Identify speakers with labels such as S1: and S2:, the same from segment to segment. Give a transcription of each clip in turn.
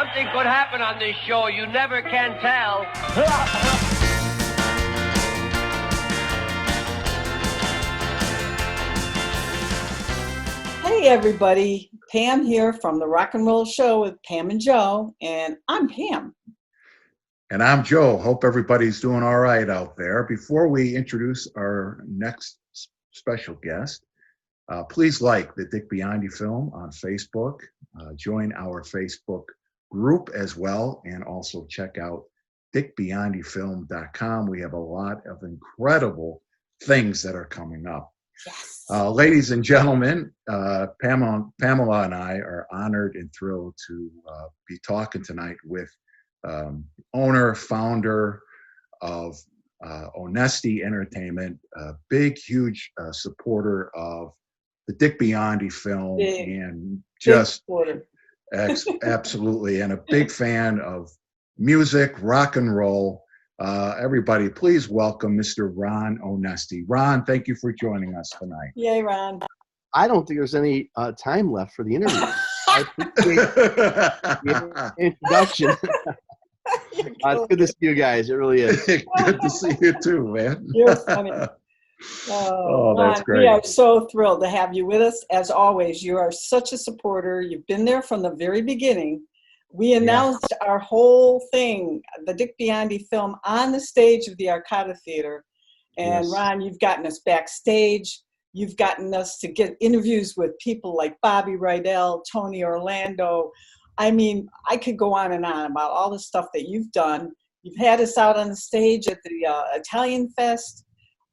S1: Something could happen on this show. You never can tell.
S2: Hey everybody, Pam here from the Rock and Roll Show with Pam and Joe, and I'm Pam.
S3: And I'm Joe. Hope everybody's doing all right out there. Before we introduce our next special guest, please like the Dick Biondi Film on Facebook. Join our Facebook group as well, and also check out dickbiondifilm.com. We have a lot of incredible things that are coming up.
S2: Yes.
S3: Ladies and gentlemen, Pamela and I are honored and thrilled to be talking tonight with owner, founder of Onesti Entertainment, a big, huge supporter of the Dick Biondi Film, and just absolutely, and a big fan of music, rock and roll. Everybody, please welcome Mr. Ron Onesti. Ron, thank you for joining us tonight.
S2: Yay, Ron.
S4: I don't think there's any time left for the interview. I appreciate the introduction. It's good to see you guys. It really is.
S3: Good to see you too, man.
S2: You're funny.
S3: Oh, that's great.
S2: We are so thrilled to have you with us. As always, you are such a supporter. You've been there from the very beginning. We announced our whole thing, the Dick Biondi Film, on the stage of the Arcada Theatre. And Ron, you've gotten us backstage. You've gotten us to get interviews with people like Bobby Rydell, Tony Orlando. I mean, I could go on and on about all the stuff that you've done. You've had us out on the stage at the Italian Fest.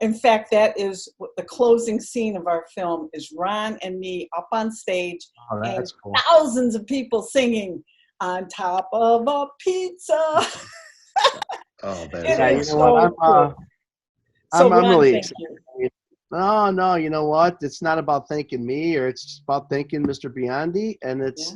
S2: In fact, that is the closing scene of our film, is Ron and me up on stage, and cool. Thousands of people singing on top of a pizza.
S3: Oh, that's
S4: you know what? I'm really excited. No, you know what? It's not about thanking me, or it's just about thanking Mr. Biondi, and it's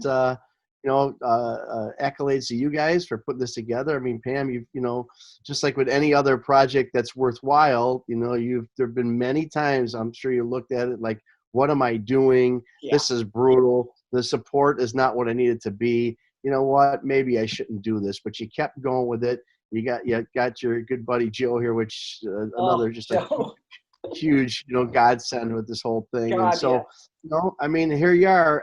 S4: accolades to you guys for putting this together. I mean, Pam, you know, just like with any other project that's worthwhile, you know, there've been many times I'm sure you looked at it like, what am I doing? Yeah. This is brutal. The support is not what I need it to be. You know what? Maybe I shouldn't do this, but you kept going with it. You got your good buddy Joe here, which another just a huge, you know, godsend with this whole thing. And so, you know, I mean, here you are,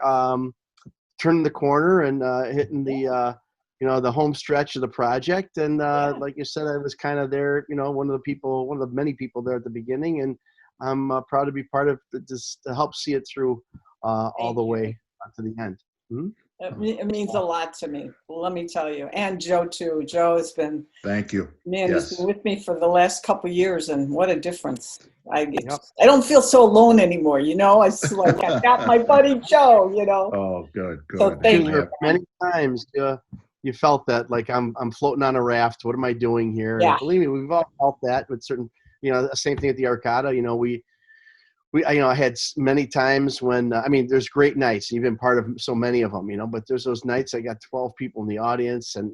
S4: turning the corner and hitting the, you know, the home stretch of the project. And like you said, I was kind of there, you know, one of the many people there at the beginning, and I'm proud to be part of this to help see it through all the way to the end. Mm-hmm.
S2: It means a lot to me, let me tell you. And Joe, too. Joe has been,
S3: thank you.
S2: Man, he's been with me for the last couple of years, and what a difference. I don't feel so alone anymore, you know? It's like I got my buddy Joe, you know?
S3: Oh, good.
S2: So thank you.
S4: Many times you felt that, like, I'm floating on a raft. What am I doing here?
S2: Yeah.
S4: And believe me, we've all felt that with certain, you know, the same thing at the Arcada. You know, I had many times when, I mean, there's great nights. You've been part of so many of them, you know, but there's those nights I got 12 people in the audience and,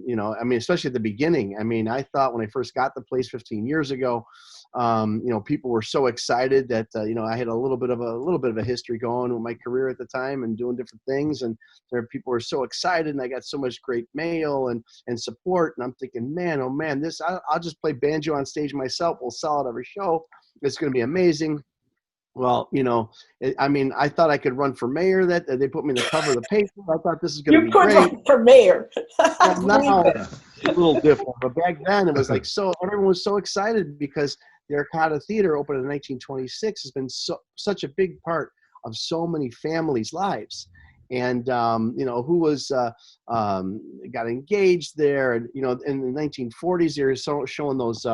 S4: you know, I mean, especially at the beginning. I mean, I thought when I first got the place 15 years ago, you know, people were so excited that, you know, I had a little bit of a history going with my career at the time and doing different things. And people were so excited, and I got so much great mail and support. And I'm thinking, man, oh man, I'll just play banjo on stage myself. We'll sell it every show. It's going to be amazing. Well, you know, I mean, I thought I could run for mayor. That they put me in the cover of the paper. I thought this is going to be great.
S2: You could run for mayor.
S4: Now it's a little different, but back then it was like everyone was so excited because the Arcada Theatre, opened in 1926, has been such a big part of so many families' lives. And you know, who was got engaged there, and you know, in the 1940s, they were showing those.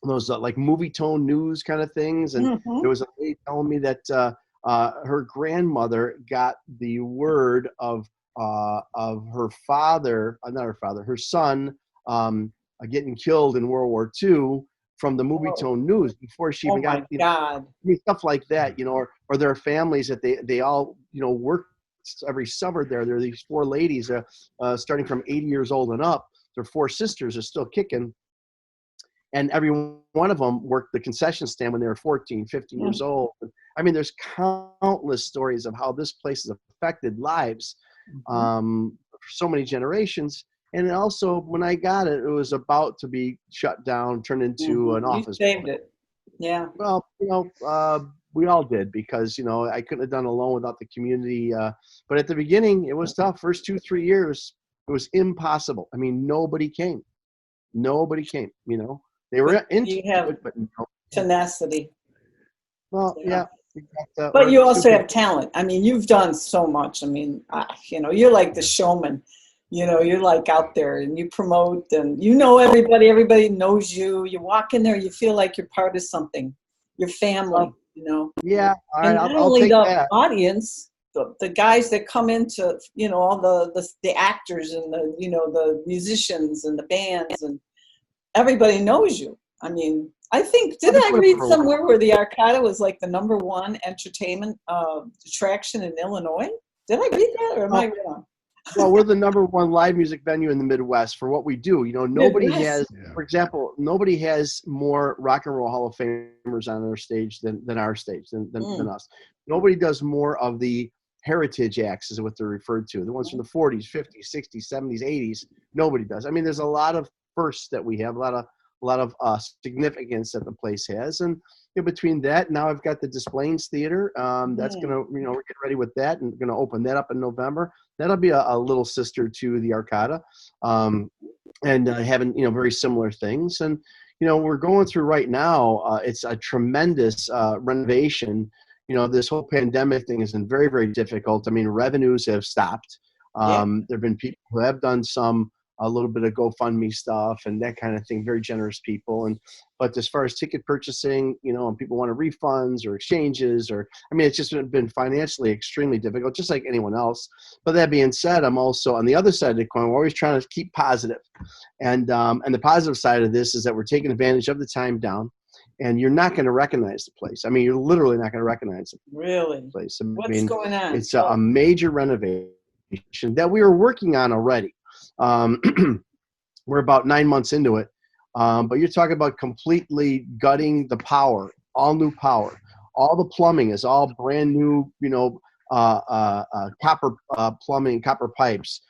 S4: Those like movie tone news kind of things, and there was a lady telling me that her grandmother got the word of her father, her son, getting killed in World War II from the movie tone news before she even got stuff like that, you know, or their families that they all, you know, worked every summer there. There are these four ladies starting from 80 years old and up. Their four sisters are still kicking. And every one of them worked the concession stand when they were 14, 15 years old. I mean, there's countless stories of how this place has affected lives for so many generations. And also, when I got it, it was about to be shut down, turned into an office.
S2: You saved it. Yeah.
S4: Well, we all did, because, I couldn't have done it alone without the community. But at the beginning, it was tough. First 2-3 years, it was impossible. I mean, nobody came. Nobody came, They were into it, but no.
S2: Tenacity.
S4: Well, yeah.
S2: But you also have talent. I mean, you've done so much. I mean, you're like the showman. You're like out there and you promote and everybody knows you. You walk in there, you feel like you're part of something. Your family,
S4: Yeah, all right,
S2: and not
S4: I'll
S2: only
S4: take
S2: the
S4: that.
S2: audience, the guys that come into, all the actors and the musicians and the bands, and everybody knows you. I mean, I think, didn't I read somewhere where the Arcada was like the #1 entertainment attraction in Illinois? Did I read that, or am I wrong?
S4: Well, we're the #1 live music venue in the Midwest for what we do. Nobody has, for example, nobody has more rock and roll Hall of Famers on their stage than our stage, than us. Nobody does more of the heritage acts, is what they're referred to. The ones from the 40s, 50s, 60s, 70s, 80s. Nobody does. I mean, there's a lot of firsts that we have, a lot of significance that the place has. And between that, now I've got the Displays Theater. That's going to, we're getting ready with that and going to open that up in November. That'll be a little sister to the Arcada, and having, very similar things. And, we're going through right now, it's a tremendous renovation. This whole pandemic thing has been very, very difficult. I mean, revenues have stopped. There have been people who have done a little bit of GoFundMe stuff and that kind of thing, very generous people. But as far as ticket purchasing, and people want refunds or exchanges, it's just been financially extremely difficult, just like anyone else. But that being said, I'm also on the other side of the coin. We're always trying to keep positive. And the positive side of this is that we're taking advantage of the time down, and you're not going to recognize the place. I mean, you're literally not going to recognize the place.
S2: What's going on?
S4: It's a major renovation that we were working on already. We're about 9 months into it, but you're talking about completely gutting the power, all new power. All the plumbing is all brand new, copper plumbing, copper pipes,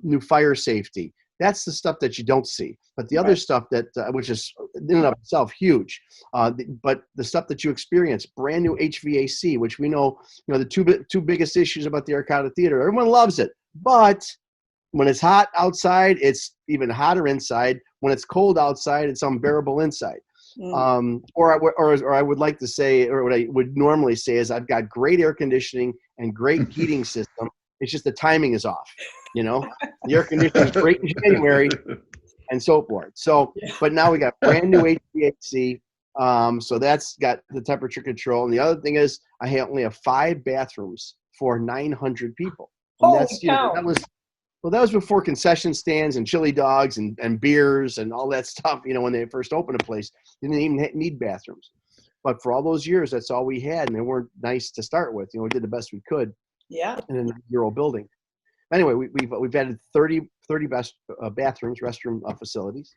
S4: new fire safety. That's the stuff that you don't see. But the other stuff that, which is in and of itself huge, but the stuff that you experience, brand new HVAC, which we know, the two biggest issues about the Arcada Theater. Everyone loves it, but when it's hot outside, it's even hotter inside. When it's cold outside, it's unbearable inside. Or I would like to say, or what I would normally say is, I've got great air conditioning and great heating system. It's just the timing is off. The air conditioning is great in January, and so forth. So, but now we got brand new HVAC. So that's got the temperature control. And the other thing is, I only have 5 bathrooms for 900 people. And that's that was before concession stands and chili dogs and beers and all that stuff. When they first opened a place, they didn't even need bathrooms. But for all those years, that's all we had, and they weren't nice to start with. We did the best we could.
S2: Yeah.
S4: In a 9-year-old building. Anyway, we've added 30 best bathrooms, restroom facilities,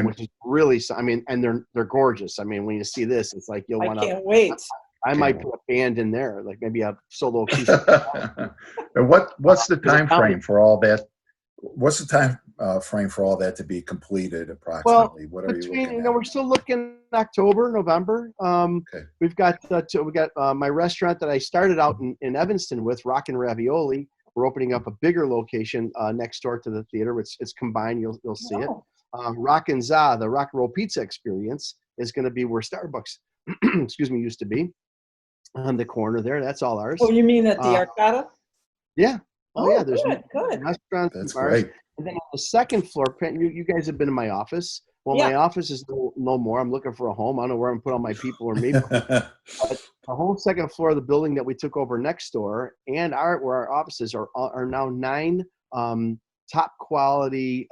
S4: which is really, and they're gorgeous. I mean, when you see this, it's like you'll want to.
S2: I can't wait.
S4: I might put a band in there, like maybe a solo acoustic.
S3: And what's the time frame for all that? What's the time frame for all that to be completed approximately?
S4: Well,
S3: what are you looking at?
S4: we're still looking October, November.
S3: Okay.
S4: We've got my restaurant that I started out in Evanston with, Rockin' Ravioli. We're opening up a bigger location next door to the theater. It's combined. You'll see it. Rockin' Za, the rock and roll pizza experience, is going to be where Starbucks, used to be, on the corner there. That's all ours.
S2: Oh, you mean at the Arcada?
S4: Yeah. Oh yeah. There's
S2: good.
S4: restaurants.
S3: That's
S4: bars.
S3: great.
S4: And then on the second floor, you guys have been in my office. Well, my office is no more. I'm looking for a home. I don't know where I'm put all my people or me. But the whole second floor of the building that we took over next door, and where our offices are now 9 top quality,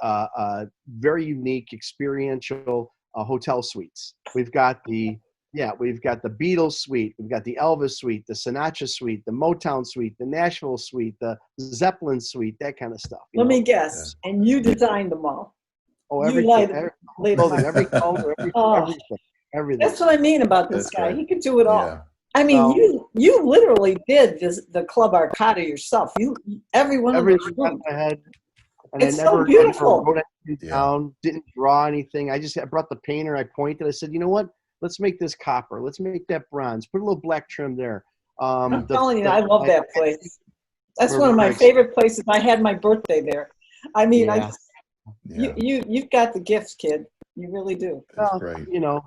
S4: very unique, experiential hotel suites. We've got the Beatles suite, we've got the Elvis suite, the Sinatra suite, the Motown suite, the Nashville suite, the Zeppelin suite, that kind of stuff.
S2: Let me guess. Yeah. And you designed them all.
S4: Oh, everything, every color, everything.
S2: That's what I mean about this guy. He could do it all. I mean,
S4: Well,
S2: you literally did the Club Arcada yourself. Every one of
S4: every
S2: those
S4: time
S2: rooms.
S4: I had, and
S2: It's
S4: I
S2: so
S4: never
S2: beautiful.
S4: wrote anything
S3: Yeah.
S4: down, didn't draw anything. I brought the painter, I pointed, I said, you know what? Let's make this copper. Let's make that bronze. Put a little black trim there.
S2: I'm telling you, I love that place. That's
S4: We're
S2: one of my
S4: very
S2: favorite places. I had my birthday there. I mean,
S4: Yeah.
S3: Yeah,
S2: you've got the gifts, kid. You really do.
S3: that's
S4: Well,
S3: great.
S4: you know,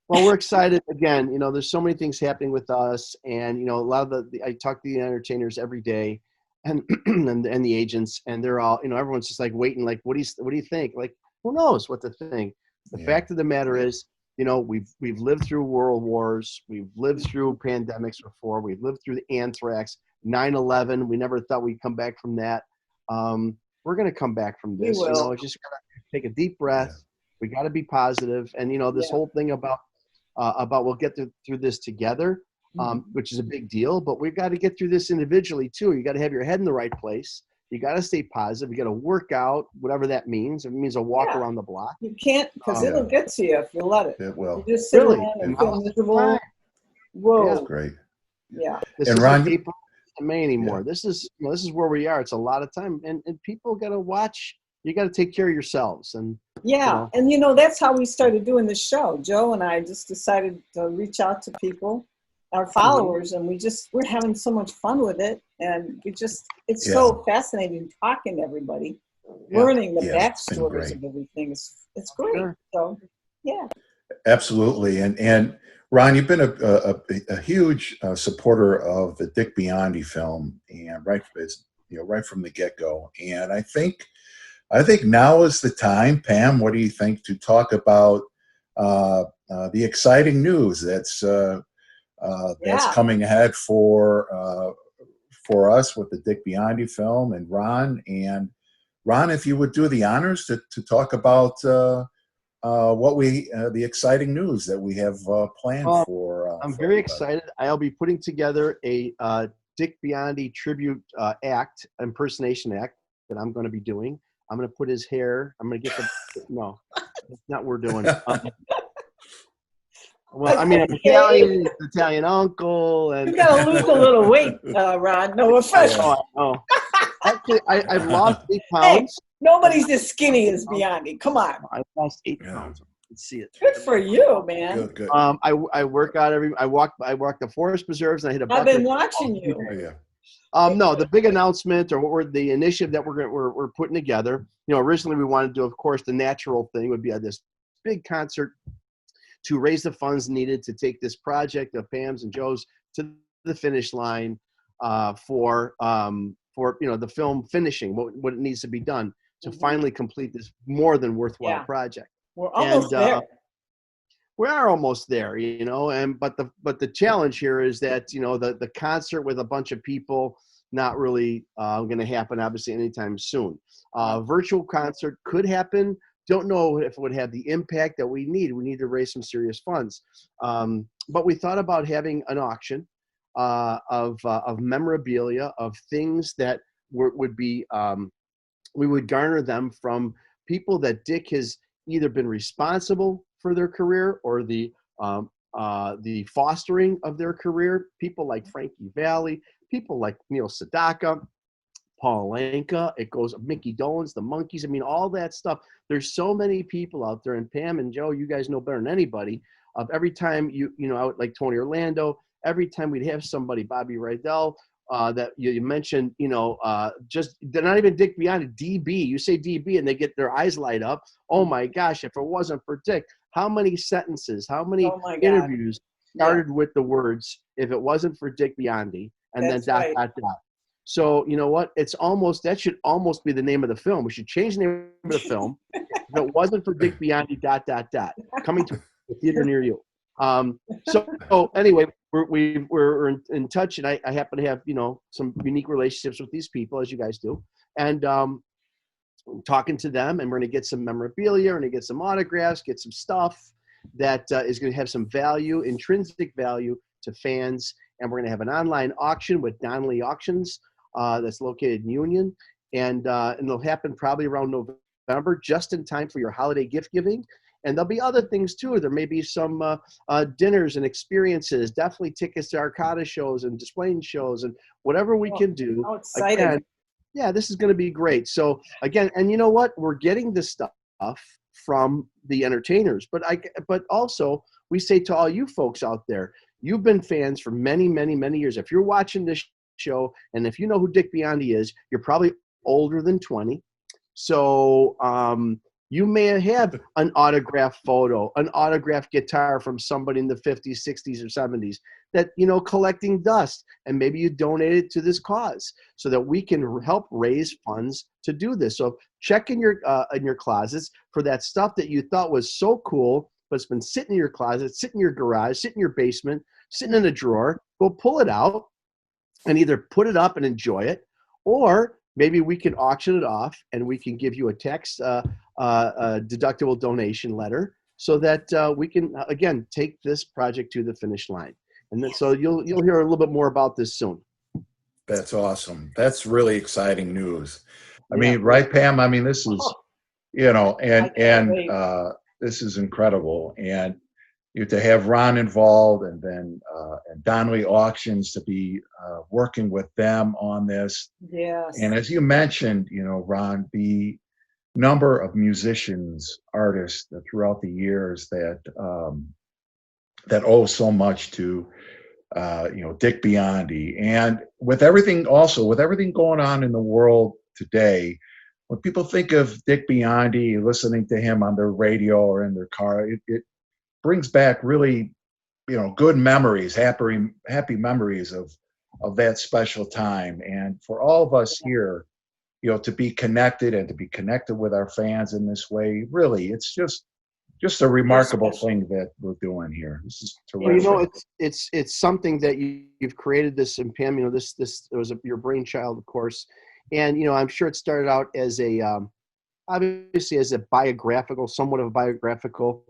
S4: well, we're excited again. You know, there's so many things happening with us, and you know, a lot of I talk to the entertainers every day, and and the agents, and they're all, you know, everyone's just like waiting, like, what do you think? Like, who knows what to think? The
S3: Yeah.
S4: fact of the matter is, you know, we've lived through world wars, we've lived through pandemics before, we've lived through the anthrax, 9/11. We never thought we'd come back from that. We're gonna come back from
S2: We
S4: this. You
S2: will.
S4: know, just gotta take a deep breath.
S3: Yeah.
S4: We got to be positive, and you know, this
S2: Yeah.
S4: whole thing about we'll get through this together, which is a big deal. But we've got to get through this individually too. You got to have your head in the right place. You got to stay positive. You got to work out, whatever that means. If it means a walk
S2: Yeah.
S4: around the block.
S2: You can't, because
S3: Yeah.
S2: it'll get to you if you let it.
S3: It will.
S2: You just sit
S4: Really?
S2: around and
S3: It
S2: feel
S3: will.
S2: miserable.
S4: Time.
S2: Whoa.
S3: That's great.
S2: Yeah.
S4: This
S3: And
S4: isn't
S3: Ron,
S4: April and May anymore. This is, you know, this is where we are. It's a lot of time, and people got to watch. You got to take care of yourselves, and
S2: Yeah.
S4: know.
S2: And that's how we started doing this show. Joe and I just decided to reach out to people, our followers, and we're having so much fun with it. And it's so fascinating talking to everybody, learning the
S3: Yeah, it's been
S2: backstories
S3: great.
S2: of everything. It's great.
S4: Sure.
S2: So, yeah.
S3: Absolutely. And Ron, you've been a huge supporter of the Dick Biondi film, and right from the get-go. And I think now is the time, Pam. What do you think, to talk about the exciting news that's coming ahead for us with the Dick Biondi film, and Ron? And Ron, if you would do the honors to talk about the exciting news that we have planned for.
S4: I'm
S3: for
S4: very
S3: everybody.
S4: excited. I'll be putting together a Dick Biondi tribute impersonation act that I'm going to be doing. I'm going to put his hair. I'm going to get the no, that's not what we're doing. Well, I mean, I'm Italian uncle, and
S2: You gotta lose a little weight, Ron. No offense.
S4: Oh. Actually, I've lost 8 pounds.
S2: Nobody's as skinny as Biondi. Come on.
S4: I've lost 8 pounds. Let's see it.
S2: Good for you, man.
S3: Good.
S4: I work out I walk the forest preserves, and I hit a bucket.
S2: I've been watching you.
S3: Yeah.
S4: No, the big announcement, or the initiative that we're putting together. You know, originally we wanted to do, of course, the natural thing would be this big concert to raise the funds needed to take this project of Pam's and Joe's to the finish line for the film finishing what it needs to be done to finally complete this more than worthwhile project.
S2: We're almost there.
S4: We are almost there, you know, but the challenge here is that, you know, the concert with a bunch of people not really going to happen, obviously, anytime soon. Virtual concert could happen. Don't know if it would have the impact that we need. We need to raise some serious funds. But we thought about having an auction of memorabilia, of things that would be, we would garner them from people that Dick has either been responsible for their career or the fostering of their career. People like Frankie Valli, people like Neil Sedaka, Paul Anka, it goes Mickey Dolenz, the Monkees. I mean, all that stuff. There's so many people out there, and Pam and Joe, you guys know better than anybody. Of every time you know, like Tony Orlando, every time we'd have somebody, Bobby Rydell, that you mentioned, you know, just they're not even Dick Biondi, DB. You say DB, and they get their eyes light up. Oh my gosh! If it wasn't for Dick, how many sentences, how many interviews started with the words "If it wasn't for Dick Biondi," and then dot dot dot. So you know what? That should almost be the name of the film. We should change the name of the film. If it wasn't for Dick Biondi, dot dot dot, coming to a theater near you. So anyway, we're in touch, and I happen to have, you know, some unique relationships with these people, as you guys do, and talking to them, and we're going to get some memorabilia, we're going to get some autographs, get some stuff that is going to have some value, intrinsic value to fans, and we're going to have an online auction with Donnelly Auctions that's located in Union, and it'll happen probably around November, just in time for your holiday gift giving. And there'll be other things too. There may be some dinners and experiences, definitely tickets to Arcada shows and displaying shows and whatever we can do.
S2: How exciting.
S4: Again, yeah, this is going to be great. So again, and you know what? We're getting this stuff from the entertainers, but also we say to all you folks out there, you've been fans for many, many, many years. If you're watching this show and if you know who Dick Biondi is, you're probably older than 20. So you may have an autographed photo, an autographed guitar from somebody in the 50s, 60s, or 70s that, collecting dust, and maybe you donate it to this cause so that we can help raise funds to do this. So check in your closets for that stuff that you thought was so cool, but it's been sitting in your closet, sitting in your garage, sitting in your basement, sitting in a drawer. Go pull it out and either put it up and enjoy it, or maybe we can auction it off and we can give you a tax deductible donation letter so that we can, again, take this project to the finish line. And then, so you'll hear a little bit more about this soon.
S3: That's awesome. That's really exciting news. I mean, right, Pam? I mean, this is, this is incredible. And to have Ron involved, and then and Donnelly Auctions to be working with them on this.
S2: Yes.
S3: And as you mentioned, Ron, the number of musicians, artists throughout the years that that owe so much to Dick Biondi, and with everything going on in the world today, when people think of Dick Biondi, listening to him on their radio or in their car, it brings back really, good memories, happy memories of that special time. And for all of us here, to be connected and to be connected with our fans in this way, really, it's just a remarkable thing that we're doing here. This is terrific.
S4: Well, it's something that you've created this, and Pam, this it was your brainchild, of course. And, I'm sure it started out as obviously as somewhat of a biographical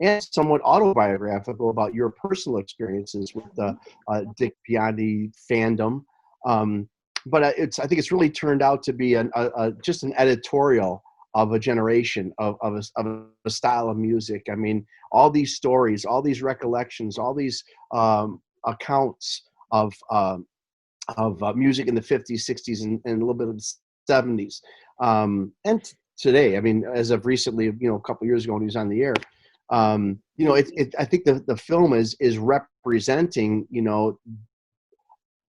S4: and somewhat autobiographical about your personal experiences with the Dick Biondi fandom. But I think it's really turned out to be just an editorial of a generation of a style of music. I mean, all these stories, all these recollections, all these accounts of music in the 50s, 60s, and a little bit of the 70s, and today. I mean, as of recently, a couple of years ago when he was on the air, I think the film is representing,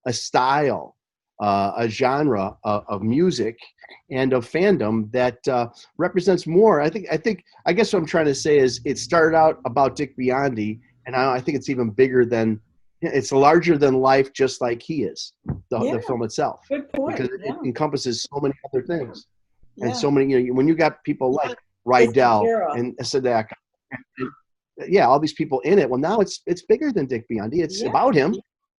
S4: a style, a genre of music and of fandom that represents more. I guess what I'm trying to say is it started out about Dick Biondi, and I think it's even bigger than. It's larger than life, just like he is, the film itself.
S2: Good point.
S4: Because it encompasses so many other things, and so many. When you got people like Rydell and Sadak, all these people in it. Well, now it's bigger than Dick Biondi. It's about him,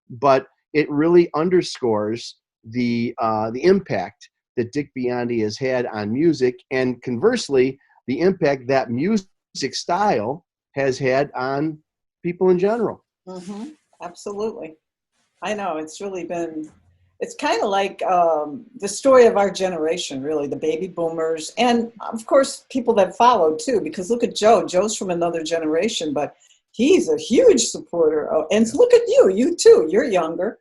S4: but it really underscores the impact that Dick Biondi has had on music, and conversely, the impact that music style has had on people in general.
S2: Mm-hmm. Absolutely. I know, it's really been, it's kind of like the story of our generation, really, the baby boomers, and of course people that followed too, because look at Joe's from another generation, but he's a huge supporter and look at you too, you're younger.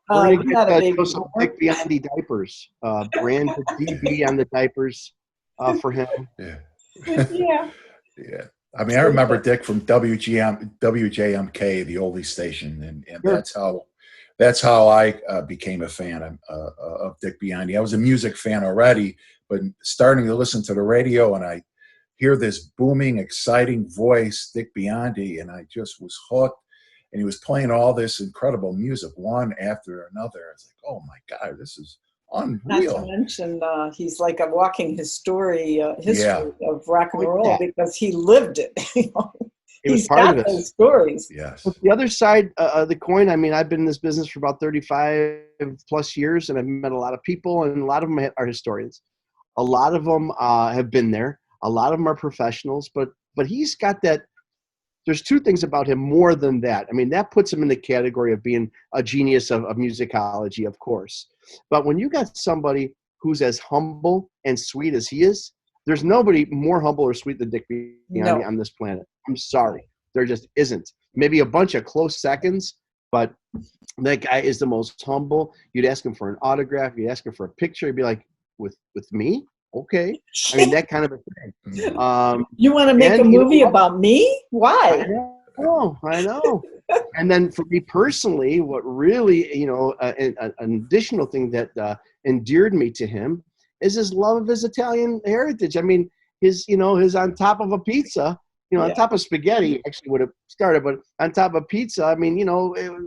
S4: We're going to get some Dick Biondi diapers, branded DB on the diapers for him.
S3: Yeah.
S2: Yeah.
S3: Yeah. I mean, I remember Dick from WJMK, the oldie station, and that's how I became a fan of Dick Biondi. I was a music fan already, but starting to listen to the radio, and I hear this booming, exciting voice, Dick Biondi, and I just was hooked. And he was playing all this incredible music, one after another. I was like, oh my God, this is unreal.
S2: Not to mention, he's like a walking history of rock and roll because he lived it. He's got those stories.
S3: Yes.
S4: But the other side of the coin, I mean, I've been in this business for about 35 plus years, and I've met a lot of people, and a lot of them are historians. A lot of them have been there. A lot of them are professionals, but he's got that. There's two things about him more than that. I mean, that puts him in the category of being a genius of musicology, of course. But when you got somebody who's as humble and sweet as he is, There's nobody more humble or sweet than Dick Biondi
S2: No.
S4: on this planet. I'm sorry. There just isn't. Maybe a bunch of close seconds, but that guy is the most humble. You'd ask him for an autograph. You'd ask him for a picture. He'd be like, with me? Okay. I mean, that kind of a thing.
S2: You want to make a movie about me? Why?
S4: I know. And then for me personally, what really, you know, an additional thing that endeared me to him is his love of his Italian heritage. I mean, his on top of a pizza, on top of spaghetti actually would have started, but on top of pizza, I mean,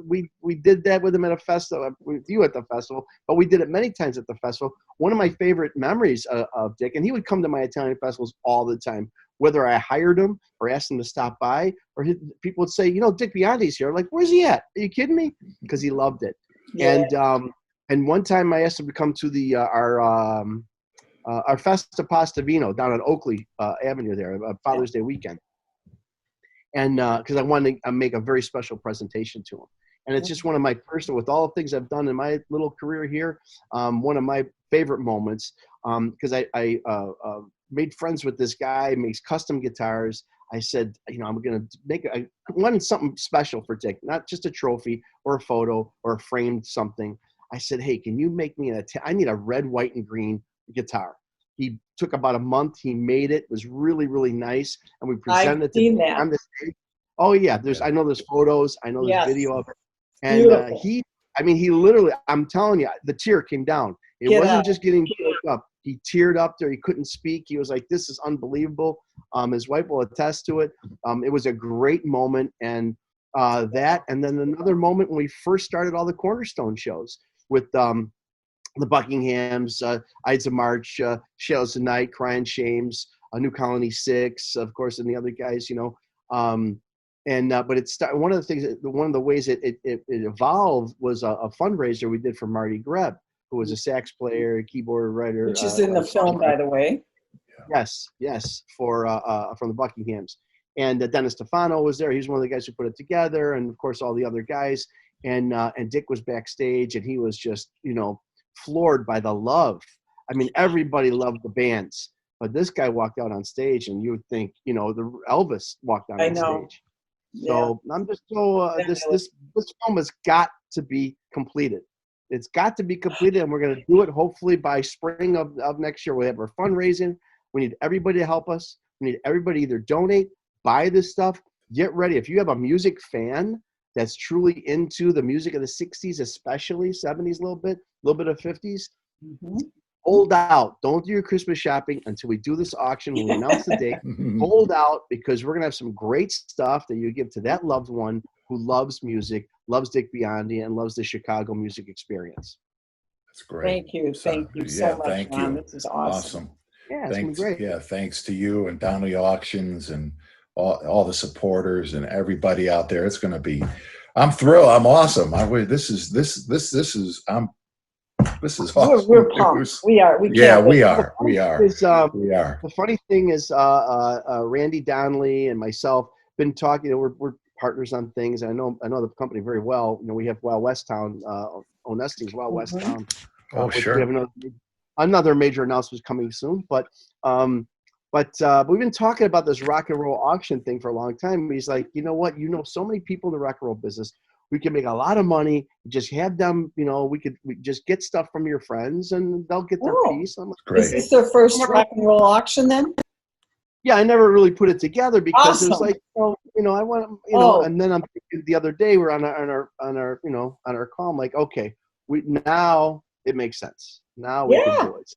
S4: we did that with him at a festival, with you at the festival, but we did it many times at the festival. One of my favorite memories of Dick, and he would come to my Italian festivals all the time, whether I hired him or asked him to stop by, or people would say, Dick Biondi's here. Like, where's he at? Are you kidding me? Because he loved it. Yeah. And one time I asked him to come to our Festa Pasta Vino down on Oakley Avenue there, Father's Day weekend. And because I wanted to make a very special presentation to him. And it's just one of my personal, with all the things I've done in my little career here, one of my favorite moments, because I made friends with this guy, makes custom guitars. I said, I'm going to I wanted something special for Dick, not just a trophy or a photo or a framed something. I said, hey, can you make me I need a red, white, and green guitar. He took about a month. He made it. It was really, really nice. And we presented it on the stage. Oh, yeah. I know there's photos. I know there's video of it. And he literally, I'm telling you, the tear came down. It wasn't just getting choked up. He teared up there. He couldn't speak. He was like, this is unbelievable. His wife will attest to it. It was a great moment. And that, and then another moment when we first started all the Cornerstone shows with the Buckinghams, Ides of March, Shells Tonight, Crying Shames, New Colony 6, of course, and the other guys, but it's one of the things, one of the ways it evolved was a fundraiser we did for Marty Greb, who was a sax player, keyboard writer.
S2: Which is in the film, by the way.
S4: Yes, from the Buckinghams. And Dennis Stefano was there. He's one of the guys who put it together, and of course all the other guys. And Dick was backstage, and he was just, floored by the love. I mean, everybody loved the bands, but this guy walked out on stage, and you would think, the Elvis walked out on stage. So I'm just so this film has got to be completed. It's got to be completed, and we're going to do it hopefully by spring of next year. We'll have our fundraising. We need everybody to help us. We need everybody to either donate, buy this stuff, get ready. If you have a music fan that's truly into the music of the 60s, especially 70s, a little bit of 50s, hold out. Don't do your Christmas shopping until we do this auction. When we announce the date, hold out, because we're going to have some great stuff that you give to that loved one who loves music, loves Dick Biondi, and loves the Chicago music experience.
S3: That's great.
S2: Thank you. Thank you so much,
S3: thank
S2: Ron.
S3: you.
S2: This is awesome.
S4: Yeah, it's been great.
S3: Yeah, thanks to you and Downey Auctions and all the supporters and everybody out there. It's going to be, I'm thrilled. I'm awesome. This is awesome.
S2: We're pumped. We are. We are.
S4: The funny thing is, Randy Donnelly and myself been talking. We're partners on things. I know the company very well. We have Wild West Town, Onesti's Wild West Town.
S3: Oh, sure.
S4: We have another major announcement coming soon, but we've been talking about this rock and roll auction thing for a long time. He's like, you know what? So many people in the rock and roll business. We can make a lot of money. Just have them, we just get stuff from your friends, and they'll get their piece. I'm like,
S3: great.
S2: Is this their first rock and roll auction then?
S4: Yeah, I never really put it together because it was like, I want, and then I'm thinking the other day we're on our call. I'm like, okay, now it makes sense. Now we can do it.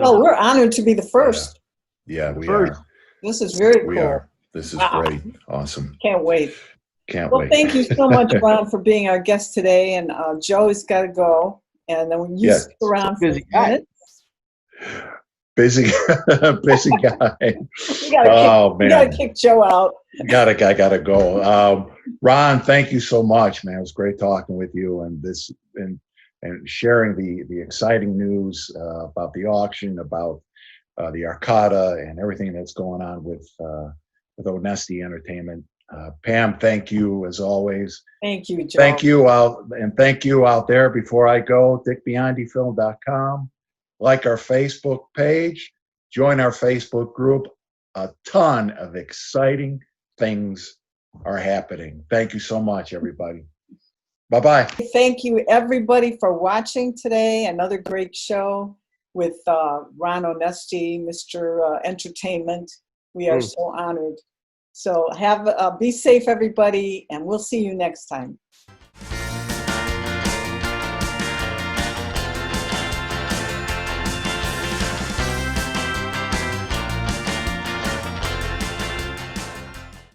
S2: Well, we're honored to be the first.
S3: Yeah, we are.
S2: This is very cool.
S3: We are. This is great. Awesome.
S2: Can't wait.
S3: Well,
S2: thank you so much, Ron, for being our guest today. And Joe's got to go. And then when you stick around for a minute.
S3: Busy guy.
S2: We gotta kick Joe out.
S3: I gotta go. Ron, thank you so much, man. It was great talking with you and sharing the exciting news about the auction, about the Arcada, and everything that's going on with Onesti Entertainment. Pam, thank you as always.
S2: Thank you, Joe.
S3: Thank you out there. Before I go, dickbiondifilm.com. Like our Facebook page, Join our Facebook group. A ton of exciting things are happening. Thank you so much, everybody. Bye-bye.
S2: Thank you, everybody, for watching today. Another great show with Ron Onesti, Mr. Entertainment. We are so honored. So be safe, everybody, and we'll see you next time.